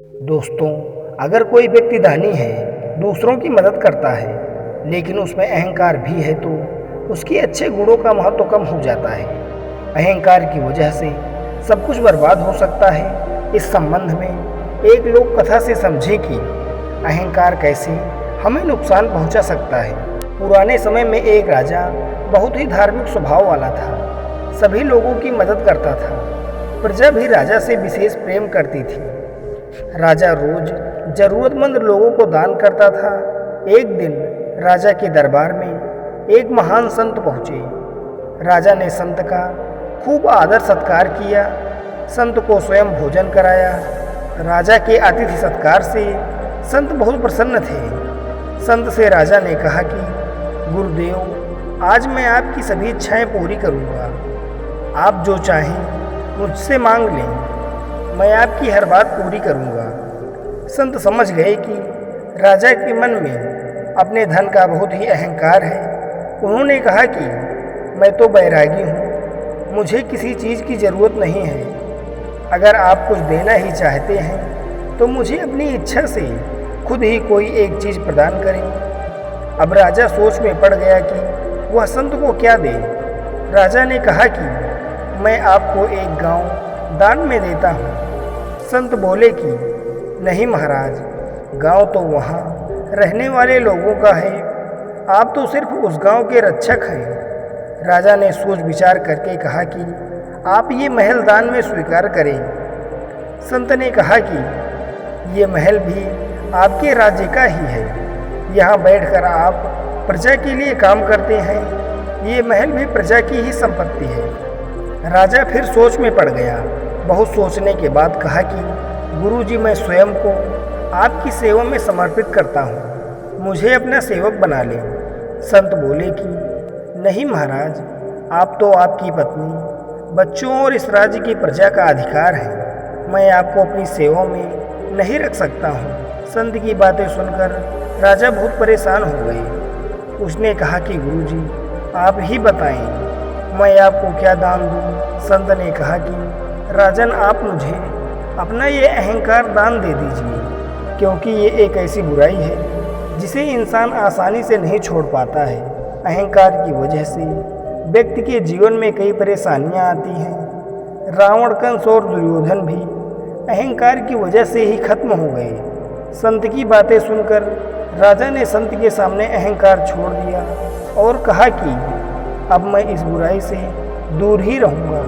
दोस्तों, अगर कोई व्यक्ति दानी है, दूसरों की मदद करता है, लेकिन उसमें अहंकार भी है तो उसके अच्छे गुणों का महत्व कम हो जाता है। अहंकार की वजह से सब कुछ बर्बाद हो सकता है। इस संबंध में एक लोक कथा से समझे कि अहंकार कैसे हमें नुकसान पहुंचा सकता है। पुराने समय में एक राजा बहुत ही धार्मिक स्वभाव वाला था। सभी लोगों की मदद करता था। प्रजा भी राजा से विशेष प्रेम करती थी। राजा रोज जरूरतमंद लोगों को दान करता था। एक दिन राजा के दरबार में एक महान संत पहुँचे। राजा ने संत का खूब आदर सत्कार किया। संत को स्वयं भोजन कराया। राजा के अतिथि सत्कार से संत बहुत प्रसन्न थे। संत से राजा ने कहा कि गुरुदेव, आज मैं आपकी सभी इच्छाएं पूरी करूंगा। आप जो चाहें मुझसे मांग लें, मैं आपकी हर बात पूरी करूंगा। संत समझ गए कि राजा के मन में अपने धन का बहुत ही अहंकार है। उन्होंने कहा कि मैं तो बैरागी हूँ, मुझे किसी चीज़ की ज़रूरत नहीं है। अगर आप कुछ देना ही चाहते हैं तो मुझे अपनी इच्छा से खुद ही कोई एक चीज़ प्रदान करें। अब राजा सोच में पड़ गया कि वह संत को क्या दे। राजा ने कहा कि मैं आपको एक गांव दान में देता हूँ। संत बोले कि नहीं महाराज, गांव तो वहाँ रहने वाले लोगों का है, आप तो सिर्फ उस गांव के रक्षक हैं। राजा ने सोच विचार करके कहा कि आप ये महल दान में स्वीकार करें। संत ने कहा कि ये महल भी आपके राज्य का ही है। यहाँ बैठकर आप प्रजा के लिए काम करते हैं। ये महल भी प्रजा की ही संपत्ति है। राजा फिर सोच में पड़ गया। बहुत सोचने के बाद कहा कि गुरुजी, मैं स्वयं को आपकी सेवा में समर्पित करता हूँ, मुझे अपना सेवक बना लें। संत बोले कि नहीं महाराज, आप तो आपकी पत्नी, बच्चों और इस राज्य की प्रजा का अधिकार है। मैं आपको अपनी सेवा में नहीं रख सकता हूँ। संत की बातें सुनकर राजा बहुत परेशान हो गए। उसने कहा कि गुरुजी, आप ही बताएं, मैं आपको क्या दान दूँ। संत ने कहा कि राजन, आप मुझे अपना ये अहंकार दान दे दीजिए, क्योंकि ये एक ऐसी बुराई है जिसे इंसान आसानी से नहीं छोड़ पाता है। अहंकार की वजह से व्यक्ति के जीवन में कई परेशानियां आती हैं। रावण, कंस और दुर्योधन भी अहंकार की वजह से ही खत्म हो गए। संत की बातें सुनकर राजा ने संत के सामने अहंकार छोड़ दिया और कहा कि अब मैं इस बुराई से दूर ही रहूँगा।